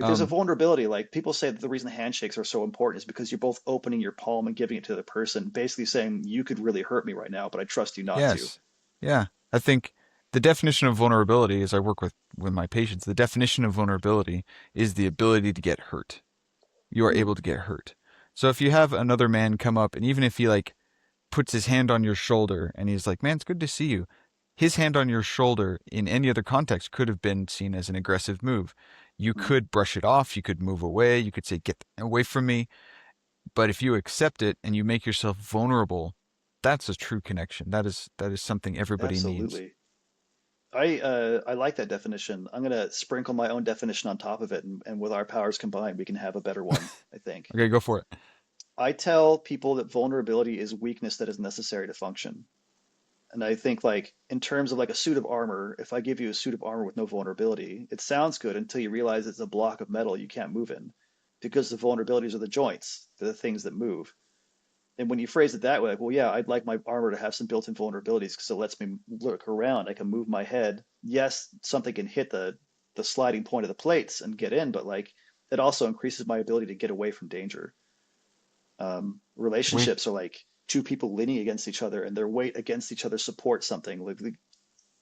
If there's a Um, vulnerability, like people say that the reason handshakes are so important is because you're both opening your palm and giving it to the person, basically saying you could really hurt me right now, but I trust you not to. yes. Yeah. I think the definition of vulnerability, as I work with my patients, the definition of vulnerability is the ability to get hurt. You are Hmm. able to get hurt. So if you have another man come up, and even if he like puts his hand on your shoulder and he's like, "Man, it's good to see you." His hand on your shoulder in any other context could have been seen as an aggressive move. You Hmm. could brush it off, you could move away, you could say, "Get away from me." But if you accept it and you make yourself vulnerable, that's a true connection. That is something everybody needs. Absolutely. I like that definition. I'm gonna sprinkle my own definition on top of it, and with our powers combined, we can have a better one, I think. Okay, go for it. I tell people that vulnerability is weakness that is necessary to function. And I think like in terms of like a suit of armor, if I give you a suit of armor with no vulnerability, it sounds good until you realize it's a block of metal you can't move in because the vulnerabilities are the joints, they're the things that move. And when you phrase it that way, like, well, yeah, I'd like my armor to have some built-in vulnerabilities because it lets me look around. I can move my head. Yes, something can hit the sliding point of the plates and get in, but like it also increases my ability to get away from danger. Wait, Relationships are like two people leaning against each other and their weight against each other supports something. Like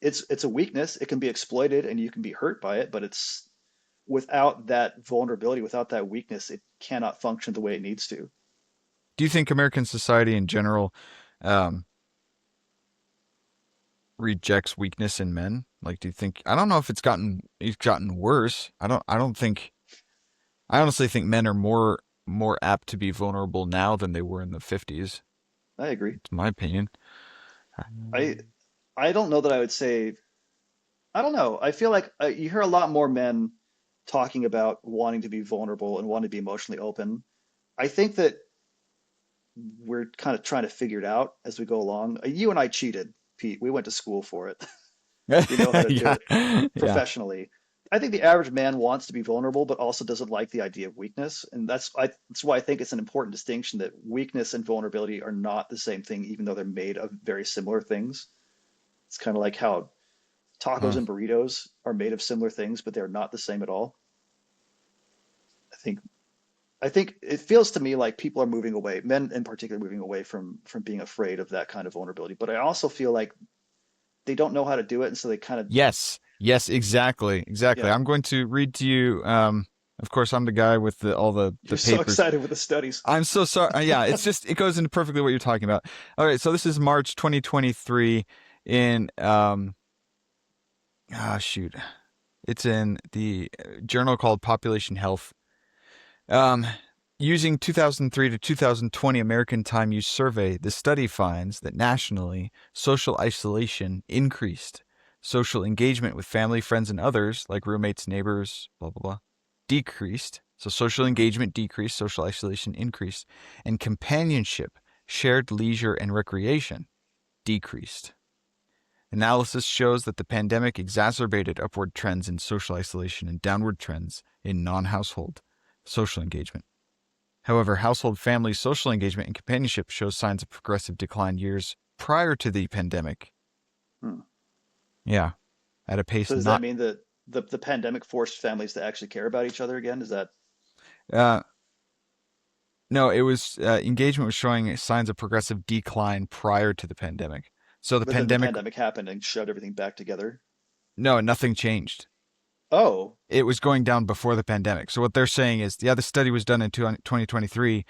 it's a weakness. It can be exploited and you can be hurt by it, but it's without that vulnerability, without that weakness, it cannot function the way it needs to. do you think American society in general um, rejects weakness in men? Like, do you think? I don't know if it's gotten worse. I don't think. I honestly think men are more apt to be vulnerable now than they were in the 50s. I agree. It's my opinion. I I don't know that I would say I don't know. I feel like you hear a lot more men talking about wanting to be vulnerable and wanting to be emotionally open. I think that we're kind of trying to figure it out as we go along. You and I cheated, Pete. We went to school for it. We know how to do Yeah, it yeah. professionally. I think the average man wants to be vulnerable, but also doesn't like the idea of weakness. And that's why I think it's an important distinction that weakness and vulnerability are not the same thing, even though they're made of very similar things. It's kind of like how tacos Huh. and burritos are made of similar things, but they're not the same at all. I think I think it feels to me like people are moving away, men in particular, moving away from being afraid of that kind of vulnerability. But I also feel like they don't know how to do it, and so they kind of Yes, yes, exactly, exactly. yeah. I'm going to read to you. Of course, I'm the guy with all the You're so papers. excited with the studies. I'm so sorry. Yeah, it's just it goes into perfectly what you're talking about. All right, so this is March 2023 in shoot. It's in the journal called Population Health. Um, Using 2003 to 2020 American Time Use Survey, the study finds that nationally, social isolation increased. Social engagement with family, friends, and others, like roommates, neighbors, blah, blah, blah, decreased. So social Hmm. engagement decreased, social isolation increased. And companionship, shared leisure, and recreation decreased. Analysis shows that the pandemic exacerbated upward trends in social isolation and downward trends in non household social engagement. However, household family social engagement and companionship shows signs of progressive decline years prior to the pandemic. Hmm. Yeah, at a pace So does that not. mean that the pandemic forced families to actually care about each other again? Is that Uh, no, it was engagement was showing signs of progressive decline prior to the pandemic. So the but then the pandemic, pandemic happened and shoved everything back together? no, nothing changed. Oh, It was going down before the pandemic. So what they're saying is, yeah, the study was done in 2023.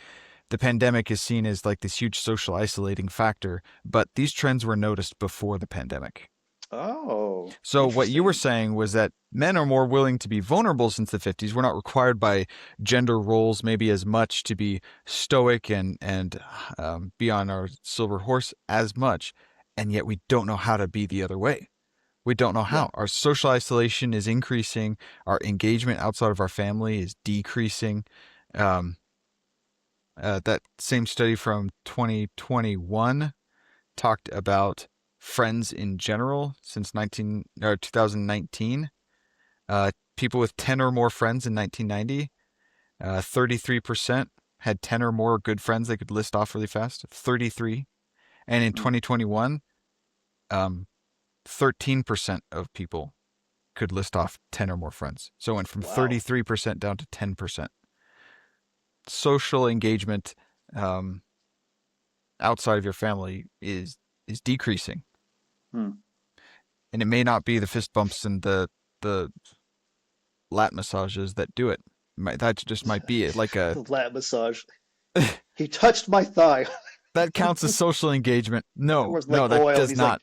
The pandemic is seen as like this huge social isolating factor, but these trends were noticed before the pandemic. oh, So what you were interesting. saying was that men are more willing to be vulnerable since the 50s. We're not required by gender roles maybe as much to be stoic and be on our silver horse as much, and yet we don't know how to be the other way. We don't know Yeah. how. Our social isolation is increasing. Our engagement outside of our family is decreasing. Um, that same study from 2021 talked about friends in general since 2019. People with 10 or more friends in 1990, 33% had 10 or more good friends they could list off really fast. 33. And in Hmm. 2021, 13% of people could list off 10 or more friends. So it went from Wow. 33% down to 10%. Social engagement um, outside of your family is decreasing, Hmm. and it may not be the fist bumps and the lat massages that do it. That just might be it. Like a The lat massage. He touched my thigh. that counts as social engagement. No, Everyone's no, like that oil, and does he's like, not.